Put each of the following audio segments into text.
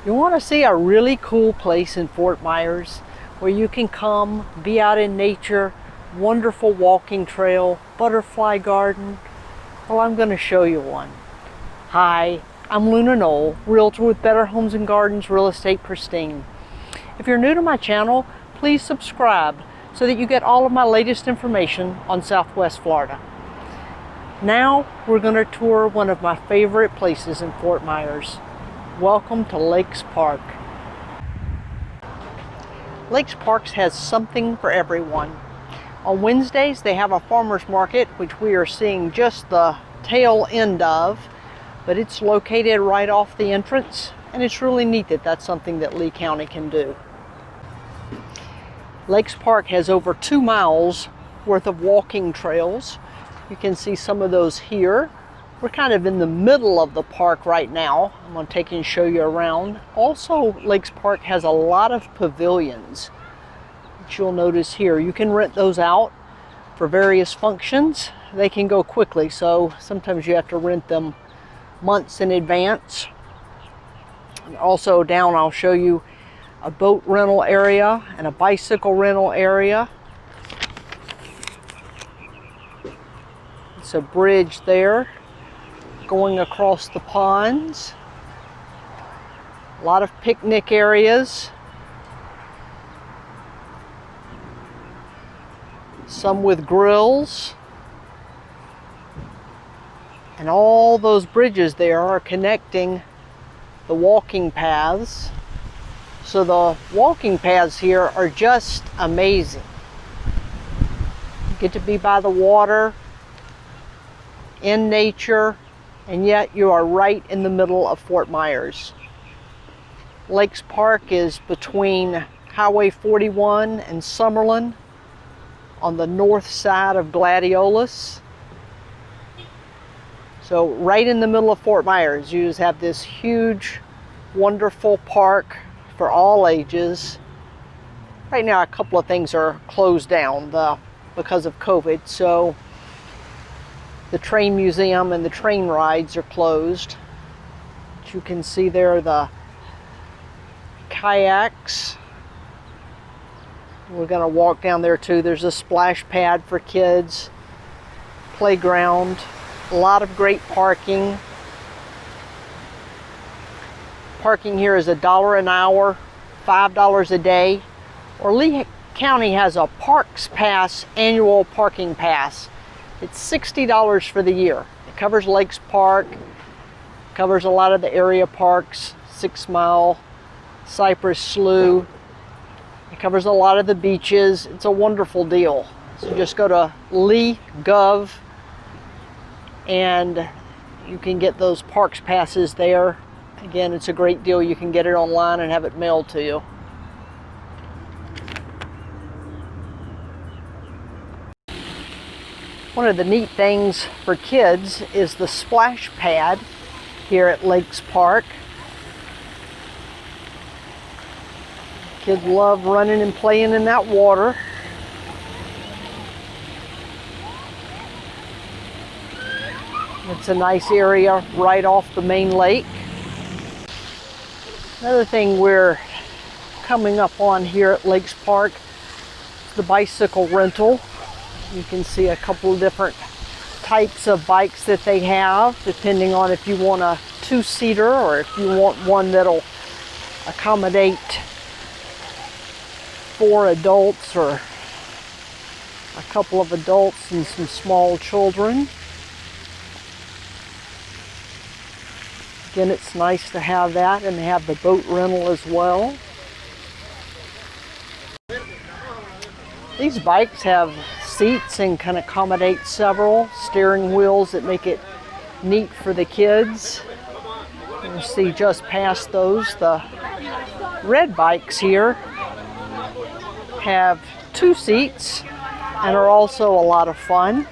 You want to see a really cool place in Fort Myers where you can come, be out in nature, wonderful walking trail, butterfly garden? Well, I'm going to show you one. Hi, I'm Luna Knoll, realtor with Better Homes and Gardens Real Estate Pristine. If you're new to my channel, please subscribe so that you get all of my latest information on Southwest Florida. Now we're going to tour one of my favorite places in Fort Myers. Welcome to Lakes Park. Lakes Park has something for everyone. On Wednesdays they have a farmer's market, which we are seeing just the tail end of, but it's located right off the entrance, and it's really neat that that's something that Lee County can do. Lakes Park has over 2 miles worth of walking trails. You can see some of those here. We're kind of in the middle of the park right now. I'm going to take you and show you around. Also, Lakes Park has a lot of pavilions, which you'll notice here. You can rent those out for various functions. They can go quickly, so sometimes you have to rent them months in advance. And also down, I'll show you a boat rental area and a bicycle rental area. It's a bridge there going across the ponds. A lot of picnic areas. Some with grills. And all those bridges there are connecting the walking paths. So the walking paths here are just amazing. You get to be by the water, in nature, and yet you are right in the middle of Fort Myers. Lakes Park is between Highway 41 and Summerlin on the north side of Gladiolus. So right in the middle of Fort Myers, you just have this huge, wonderful park for all ages. Right now, a couple of things are closed down because of COVID, so the train museum and the train rides are closed. But you can see there the kayaks. We're going to walk down there too. There's a splash pad for kids, playground, a lot of great parking. Parking here is $1 an hour, $5 a day. Or Lee County has a Parks Pass annual parking pass. It's $60 for the year. It covers Lakes Park, covers a lot of the area parks, 6 Mile, Cypress Slough. It covers a lot of the beaches. It's a wonderful deal. So just go to Lee.gov and you can get those Parks Passes there. Again, it's a great deal. You can get it online and have it mailed to you. One of the neat things for kids is the splash pad here at Lakes Park. Kids love running and playing in that water. It's a nice area right off the main lake. Another thing we're coming up on here at Lakes Park is the bicycle rental. You can see a couple of different types of bikes that they have, depending on if you want a 2-seater or if you want one that'll accommodate 4 adults or a couple of adults and some small children. Again, it's nice to have that, and they have the boat rental as well. These bikes have seats and can accommodate several steering wheels that make it neat for the kids. You see just past those, the red bikes here have 2 seats and are also a lot of fun.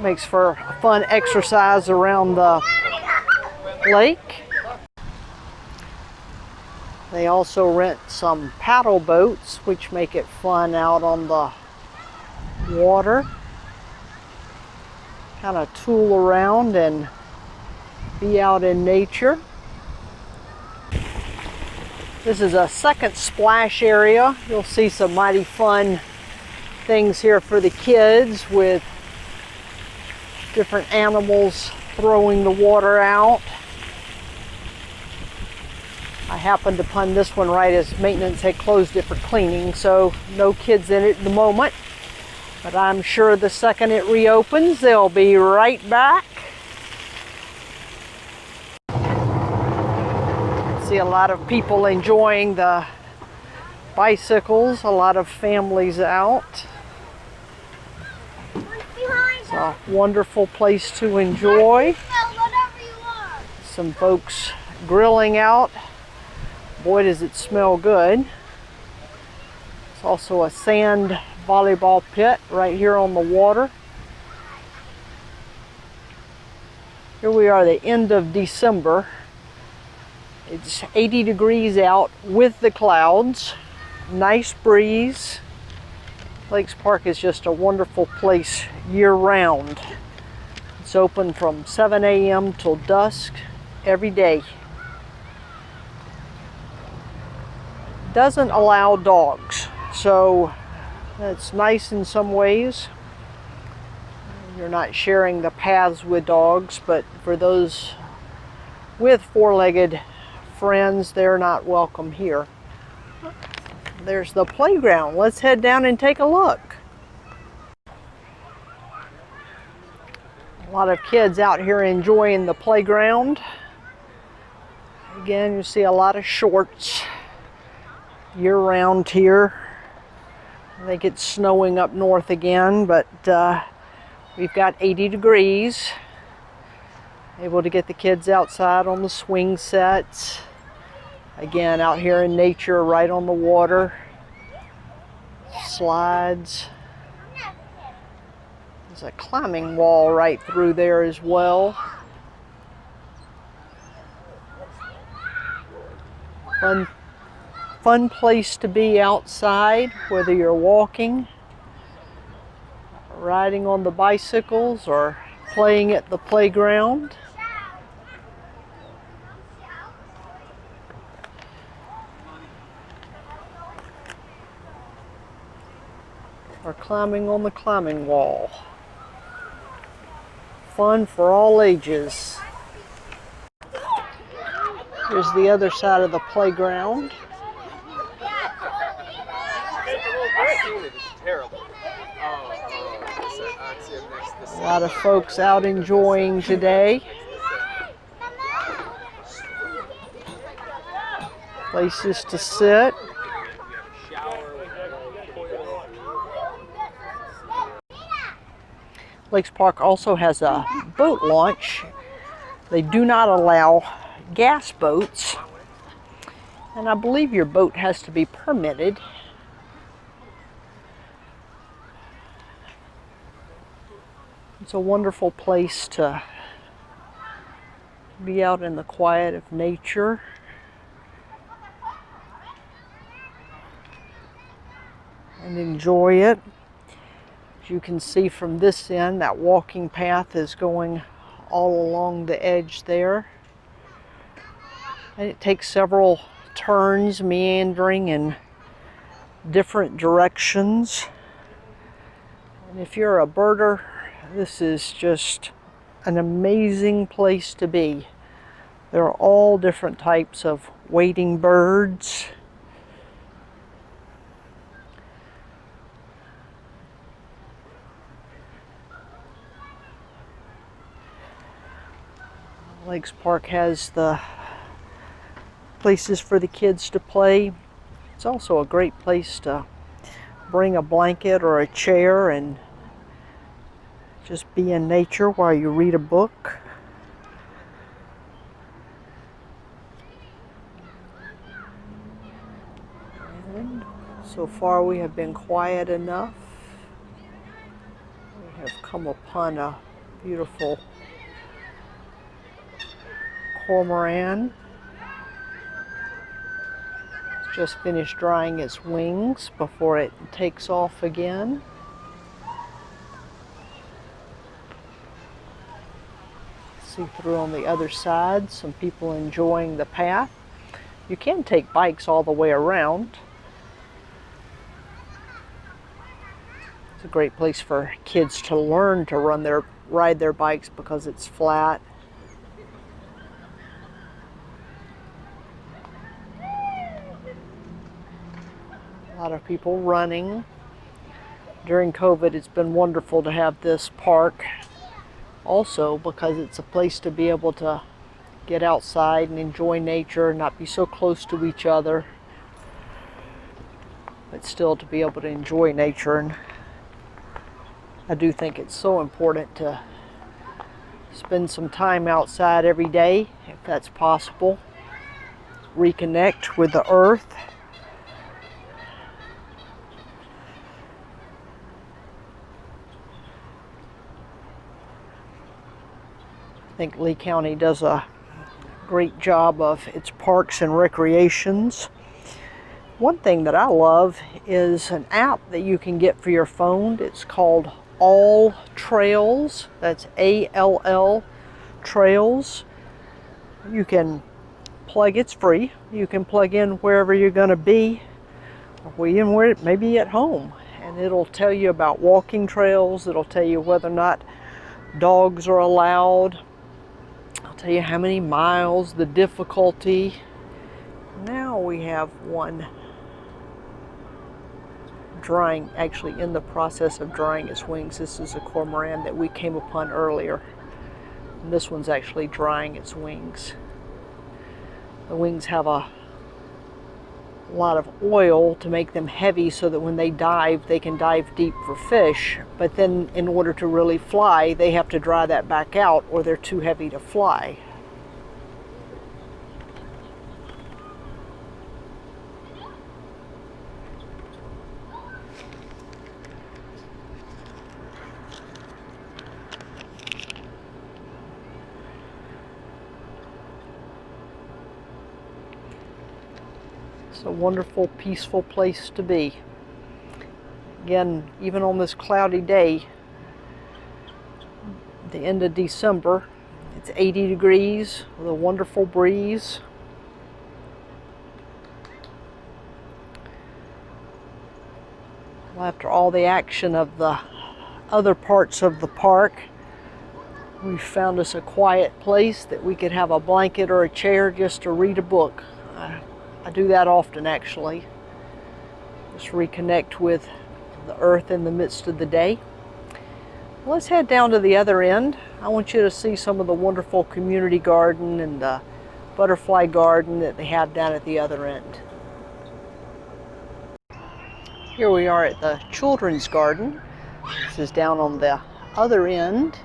Makes for a fun exercise around the lake. They also rent some paddle boats, which make it fun out on the water. Kind of tool around and be out in nature. This is a second splash area. You'll see some mighty fun things here for the kids with different animals throwing the water out. I happened upon this one right as maintenance had closed it for cleaning, so no kids in it at the moment. But I'm sure the second it reopens, they'll be right back. See a lot of people enjoying the bicycles, a lot of families out. It's a wonderful place to enjoy. Some folks grilling out. Boy, does it smell good. It's also a sand volleyball pit right here on the water. Here we are, the end of December. It's 80 degrees out with the clouds. Nice breeze. Lakes Park is just a wonderful place year-round. It's open from 7 a.m. till dusk every day. Doesn't allow dogs, so that's nice in some ways. You're not sharing the paths with dogs, but for those with four-legged friends, they're not welcome here. There's the playground. Let's head down and take a look. A lot of kids out here enjoying the playground. Again, you see a lot of shorts year-round here. I think it's snowing up north again, but we've got 80 degrees. Able to get the kids outside on the swing sets. Again, out here in nature, right on the water. Slides. There's a climbing wall right through there as well. Fun place to be outside, whether you're walking, riding on the bicycles, or playing at the playground. Or climbing on the climbing wall. Fun for all ages. Here's the other side of the playground. A lot of folks out enjoying today. Places to sit. Lakes Park also has a boat launch. They do not allow gas boats, and I believe your boat has to be permitted. It's a wonderful place to be out in the quiet of nature. And enjoy it. As you can see from this end, that walking path is going all along the edge there. And it takes several turns, meandering in different directions. And if you're a birder, this is just an amazing place to be. There are all different types of wading birds. Lakes Park has the places for the kids to play. It's also a great place to bring a blanket or a chair and just be in nature while you read a book. And so far we have been quiet enough. We have come upon a beautiful cormorant. Just finished drying its wings before it takes off again. See through on the other side, some people enjoying the path. You can take bikes all the way around. It's a great place for kids to learn to ride their bikes because it's flat. A lot of people running. During COVID, it's been wonderful to have this park also because it's a place to be able to get outside and enjoy nature, not be so close to each other, but still to be able to enjoy nature. And I do think it's so important to spend some time outside every day, if that's possible. Reconnect with the earth. I think Lee County does a great job of its parks and recreations. One thing that I love is an app that you can get for your phone. It's called All Trails. That's ALL Trails. You can plug, it's free. You can plug in wherever you're going to be, or even maybe at home, and it'll tell you about walking trails. It'll tell you whether or not dogs are allowed. I'll tell you how many miles, the difficulty. Now we have one drying, actually in the process of drying its wings. This is a cormorant that we came upon earlier. And this one's actually drying its wings. The wings have a lot of oil to make them heavy so that when they dive, they can dive deep for fish. But then in order to really fly, they have to dry that back out or they're too heavy to fly. It's a wonderful, peaceful place to be. Again, even on this cloudy day, the end of December, it's 80 degrees with a wonderful breeze. Well, after all the action of the other parts of the park, we found us a quiet place that we could have a blanket or a chair just to read a book. I do that often, actually. Just reconnect with the earth in the midst of the day. Let's head down to the other end. I want you to see some of the wonderful community garden and the butterfly garden that they have down at the other end. Here we are at the children's garden. This is down on the other end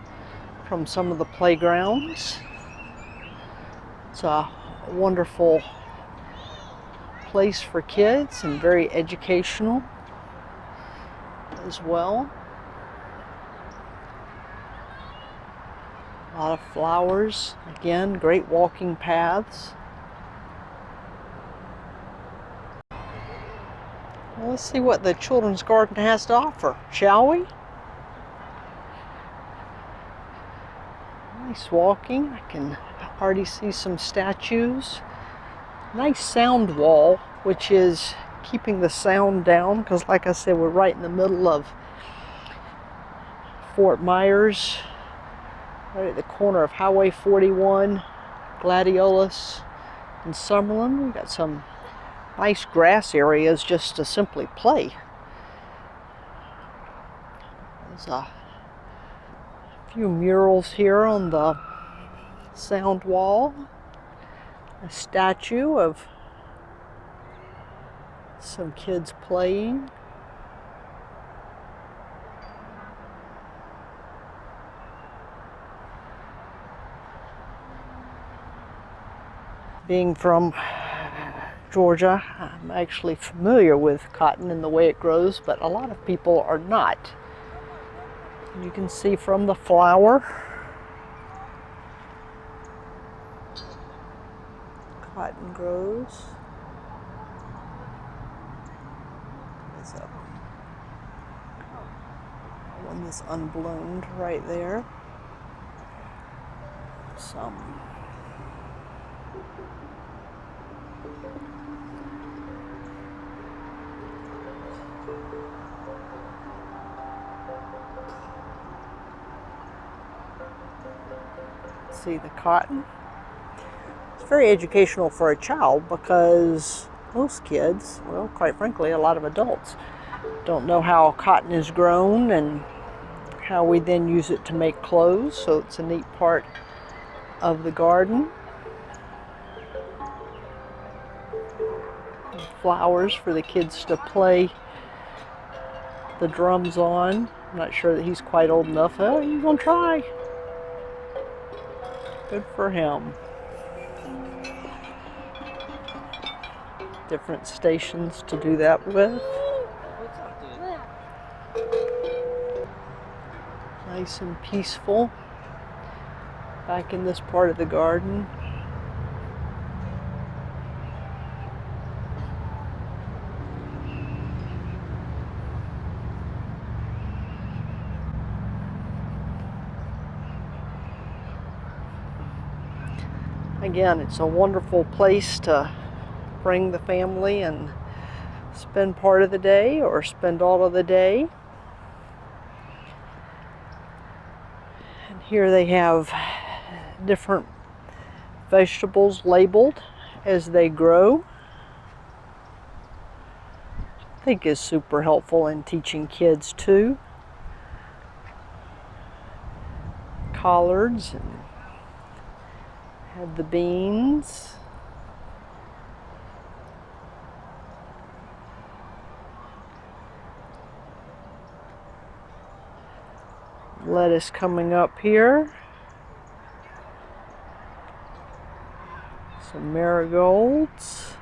from some of the playgrounds. It's a wonderful place for kids and very educational as well. A lot of flowers, again, great walking paths. Well, let's see what the children's garden has to offer, shall we? Nice walking. I can already see some statues. Nice sound wall, which is keeping the sound down because, like I said, we're right in the middle of Fort Myers, right at the corner of Highway 41, Gladiolus, and Summerlin. We've got some nice grass areas just to simply play. There's a few murals here on the sound wall. A statue of some kids playing. Being from Georgia, I'm actually familiar with cotton and the way it grows, but a lot of people are not. You can see from the flower, cotton grows. one that's unbloomed right there. Some see the cotton. It's very educational for a child because most kids, well, quite frankly, a lot of adults don't know how cotton is grown and how we then use it to make clothes. So it's a neat part of the garden. Flowers for the kids to play the drums on. I'm not sure that he's quite old enough. Oh, he's gonna try. Good for him. Different stations to do that with. Nice and peaceful back in this part of the garden. Again, it's a wonderful place to bring the family and spend part of the day or spend all of the day. And here they have different vegetables labeled as they grow. I think is super helpful in teaching kids too. Collards, and have the beans. Lettuce coming up here. Some marigolds.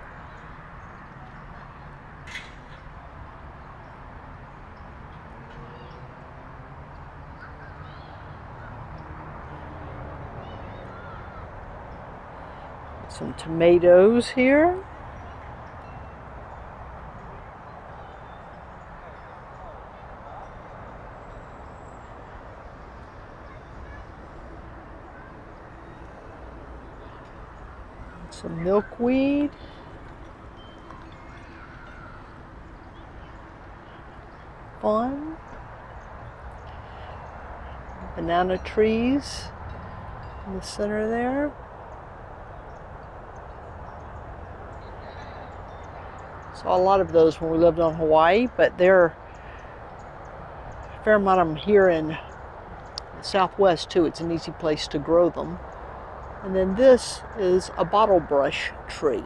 Some tomatoes here. Some milkweed. Fun. Banana trees in the center there. Saw a lot of those when we lived on Hawaii, but there are a fair amount of them here in the Southwest too. It's an easy place to grow them. And then this is a bottle brush tree.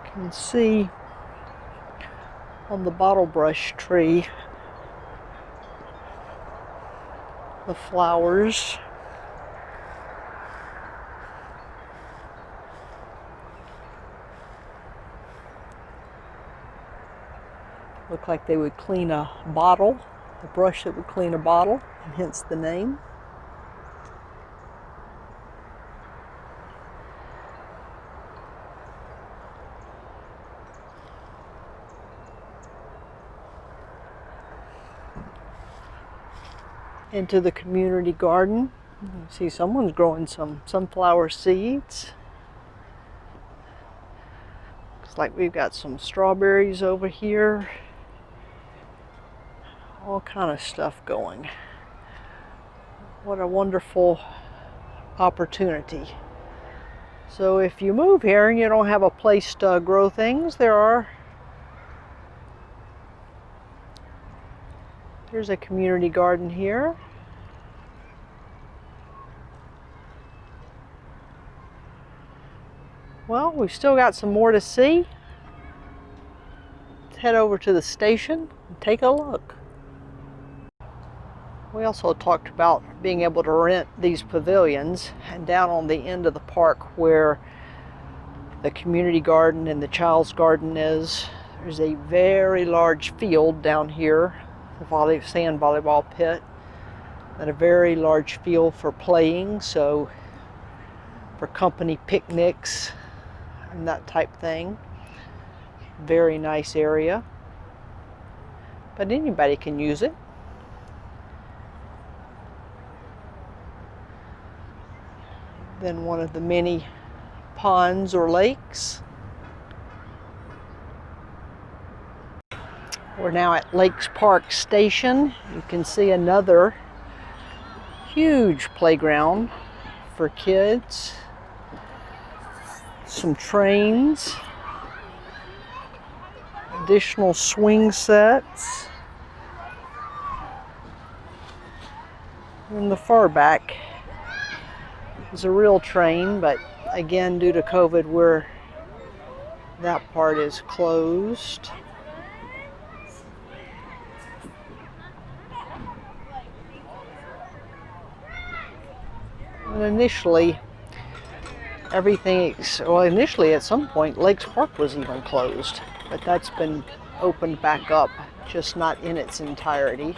You can see on the bottle brush tree the flowers. Look like they would clean a bottle, the brush that would clean a bottle, and hence the name. Into the community garden. You see someone's growing some sunflower seeds. Looks like we've got some strawberries over here. All kind of stuff going. What a wonderful opportunity. So if you move here and you don't have a place to grow things, there's a community garden here. Well, we've still got some more to see. Let's head over to the station and take a look. We also talked about being able to rent these pavilions, and down on the end of the park where the community garden and the child's garden is, there's a very large field down here, the sand volleyball pit, and a very large field for playing, so for company picnics and that type thing. Very nice area. but anybody can use it. Then one of the many ponds or lakes. We're now at Lakes Park Station. You can see another huge playground for kids. Some trains. Additional swing sets. In the far back is a real train, but again, due to COVID, that part is closed. And initially at some point, Lakes Park was even closed, but that's been opened back up, just not in its entirety.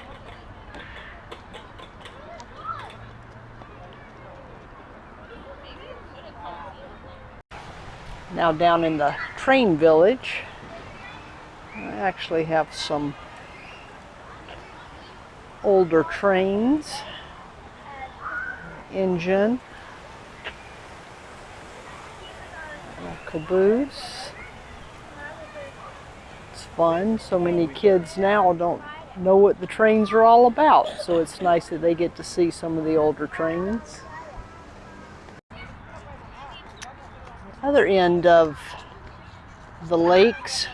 Now down in the train village, I actually have some older trains, engine, a caboose. It's fun. So many kids now don't know what the trains are all about, so it's nice that they get to see some of the older trains. Other end of the lakes,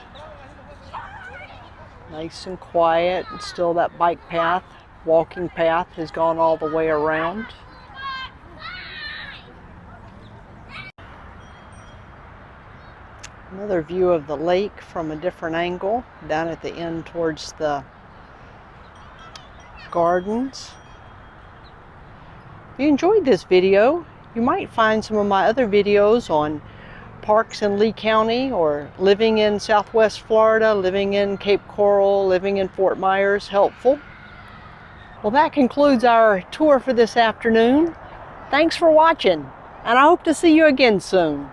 nice and quiet, and still that bike path, walking path has gone all the way around. Another view of the lake from a different angle, down at the end towards the gardens. If you enjoyed this video, you might find some of my other videos on parks in Lee County, or living in Southwest Florida, living in Cape Coral, living in Fort Myers helpful. Well, that concludes our tour for this afternoon. Thanks for watching, and I hope to see you again soon.